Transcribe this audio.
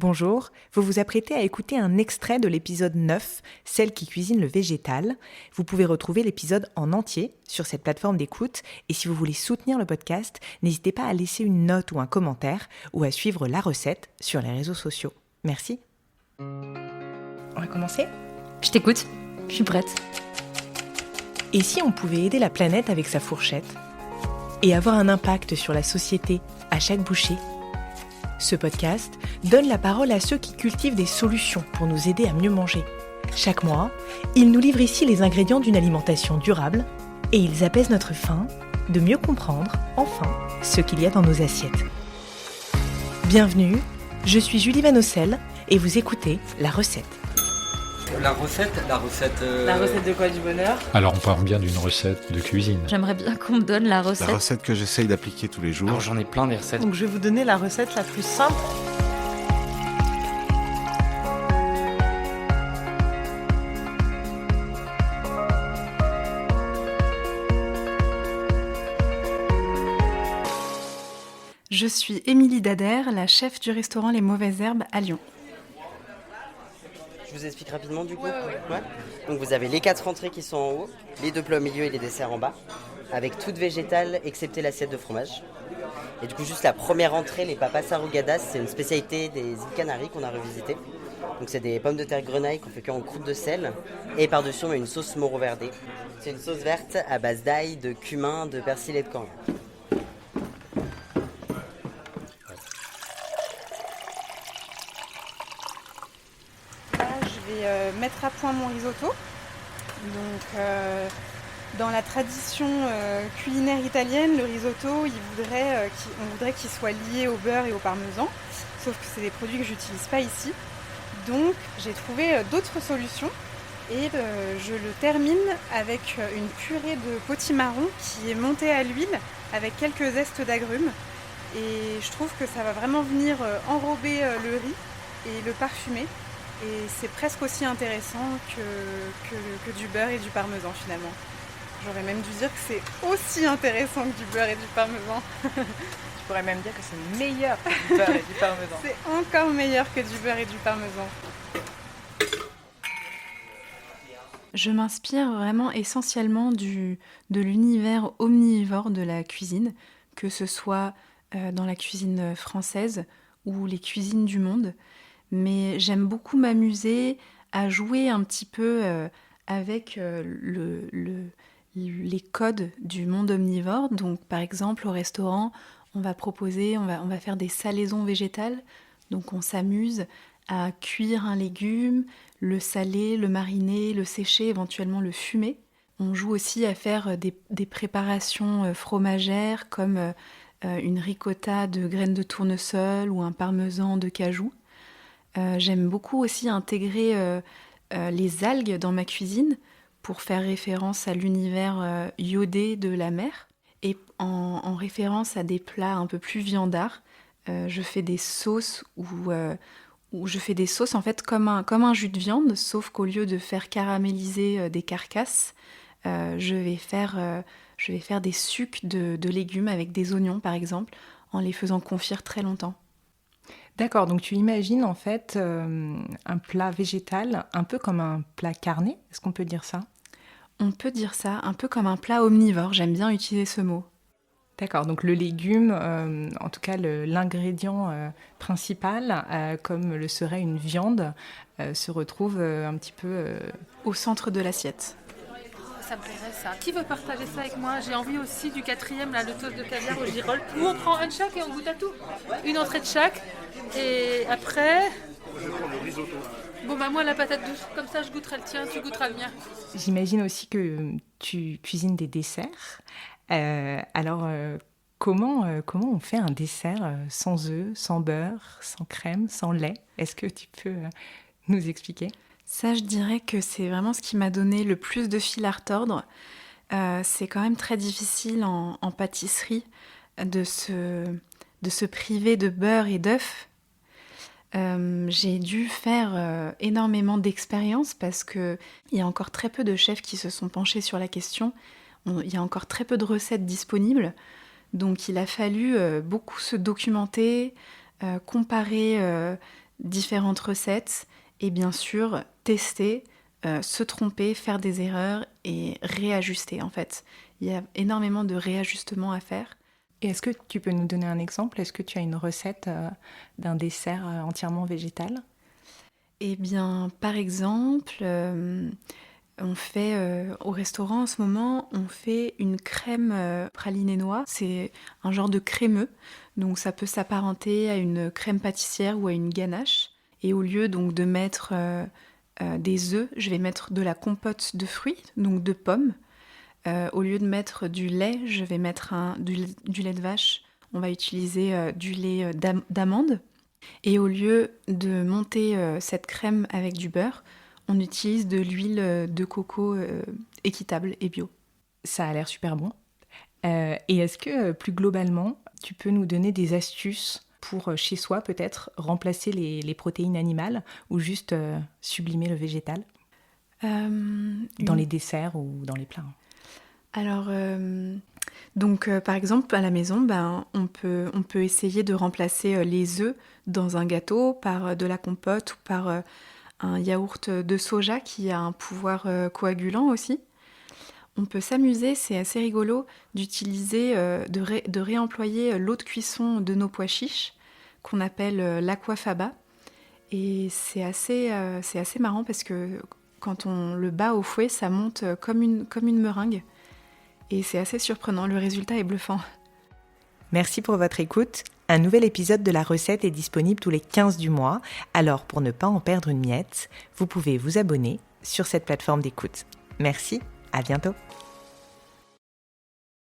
Bonjour, vous vous apprêtez à écouter un extrait de l'épisode 9, Celle qui cuisine le végétal. Vous pouvez retrouver l'épisode en entier sur cette plateforme d'écoute et si vous voulez soutenir le podcast, n'hésitez pas à laisser une note ou un commentaire ou à suivre la recette sur les réseaux sociaux. Merci. On va commencer ? Je t'écoute, je suis prête. Et si on pouvait aider la planète avec sa fourchette et avoir un impact sur la société à chaque bouchée ? Ce podcast donne la parole à ceux qui cultivent des solutions pour nous aider à mieux manger. Chaque mois, ils nous livrent ici les ingrédients d'une alimentation durable et ils apaisent notre faim de mieux comprendre, enfin, ce qu'il y a dans nos assiettes. Bienvenue, je suis Julie Vanocelle et vous écoutez La Recette. La recette de quoi, du bonheur? Alors on parle bien d'une recette de cuisine. J'aimerais bien qu'on me donne la recette. La recette que j'essaye d'appliquer tous les jours. Alors j'en ai plein des recettes. Donc je vais vous donner la recette la plus simple. Je suis Émilie Dader, la chef du restaurant Les Mauvaises Herbes à Lyon. Je vous explique rapidement du coup. Ouais. Donc vous avez les 4 entrées qui sont en haut, les 2 plats au milieu et les desserts en bas, avec toutes végétales excepté l'assiette de fromage. Et du coup juste la première entrée, les papas arrugadas, c'est une spécialité des îles Canaries qu'on a revisité. Donc c'est des pommes de terre grenaille qu'on fait cuire en croûte de sel et par-dessus on met une sauce moro verdée. C'est une sauce verte à base d'ail, de cumin, de persil et de coriandre. Mettre à point mon risotto. Donc, dans la tradition culinaire italienne, le risotto, on voudrait qu'il soit lié au beurre et au parmesan, sauf que c'est des produits que je n'utilise pas ici. Donc, j'ai trouvé d'autres solutions et je le termine avec une purée de potimarron qui est montée à l'huile avec quelques zestes d'agrumes. Et je trouve que ça va vraiment venir enrober le riz et le parfumer. Et c'est presque aussi intéressant que du beurre et du parmesan finalement. J'aurais même dû dire que c'est aussi intéressant que du beurre et du parmesan. Je pourrais même dire que c'est meilleur que du beurre et du parmesan. C'est encore meilleur que du beurre et du parmesan. Je m'inspire vraiment essentiellement de l'univers omnivore de la cuisine, que ce soit dans la cuisine française ou les cuisines du monde. Mais j'aime beaucoup m'amuser à jouer un petit peu avec les codes du monde omnivore. Donc par exemple au restaurant, on va faire des salaisons végétales. Donc on s'amuse à cuire un légume, le saler, le mariner, le sécher, éventuellement le fumer. On joue aussi à faire des préparations fromagères comme une ricotta de graines de tournesol ou un parmesan de cajou. J'aime beaucoup aussi intégrer les algues dans ma cuisine pour faire référence à l'univers iodé de la mer. Et en référence à des plats un peu plus viandards, je fais des sauces où je fais des sauces en fait comme un jus de viande, sauf qu'au lieu de faire caraméliser des carcasses, je vais faire des sucs de légumes avec des oignons par exemple, en les faisant confire très longtemps. D'accord, donc tu imagines en fait un plat végétal un peu comme un plat carné, est-ce qu'on peut dire ça ? On peut dire ça, un peu comme un plat omnivore, j'aime bien utiliser ce mot. D'accord, donc le légume, en tout cas l'ingrédient principal, comme le serait une viande, se retrouve un petit peu au centre de l'assiette. Ça me plairait ça. Qui veut partager ça avec moi ? J'ai envie aussi du 4e, là, le toast de caviar au girolles. Nous on prend un de chaque et on goûte à tout. Une entrée de chaque. Et après... Je prends le risotto. Bon bah moi la patate douce. Comme ça je goûterai le tien, tu goûteras le mien. J'imagine aussi que tu cuisines des desserts. Comment on fait un dessert sans œufs, sans beurre, sans crème, sans lait ? Est-ce que tu peux nous expliquer ? Ça, je dirais que c'est vraiment ce qui m'a donné le plus de fil à retordre. C'est quand même très difficile en pâtisserie de se priver de beurre et d'œufs. J'ai dû faire énormément d'expériences parce qu'il y a encore très peu de chefs qui se sont penchés sur la question. Il y a encore très peu de recettes disponibles. Donc il a fallu beaucoup se documenter, comparer différentes recettes et bien sûr tester, se tromper, faire des erreurs et réajuster en fait. Il y a énormément de réajustements à faire. Et est-ce que tu peux nous donner un exemple ? Est-ce que tu as une recette d'un dessert entièrement végétal ? Eh bien, par exemple, on fait au restaurant en ce moment, on fait une crème pralinée noix. C'est un genre de crémeux, donc ça peut s'apparenter à une crème pâtissière ou à une ganache. Et au lieu donc de mettre des œufs, je vais mettre de la compote de fruits, donc de pommes. Au lieu de mettre du lait, je vais mettre du lait de vache. On va utiliser du lait d'amande. Et au lieu de monter cette crème avec du beurre, on utilise de l'huile de coco équitable et bio. Ça a l'air super bon. Et est-ce que plus globalement, tu peux nous donner des astuces pour chez soi peut-être remplacer les protéines animales ou juste sublimer le végétal dans les desserts ou dans les plats? Alors, par exemple, à la maison, on peut essayer de remplacer les œufs dans un gâteau par de la compote ou par un yaourt de soja qui a un pouvoir coagulant aussi. On peut s'amuser, c'est assez rigolo, d'utiliser, de réemployer l'eau de cuisson de nos pois chiches, qu'on appelle l'aquafaba. Et c'est assez marrant parce que quand on le bat au fouet, ça monte comme une meringue. Et c'est assez surprenant, le résultat est bluffant. Merci pour votre écoute. Un nouvel épisode de La Recette est disponible tous les 15 du mois. Alors, pour ne pas en perdre une miette, vous pouvez vous abonner sur cette plateforme d'écoute. Merci, à bientôt.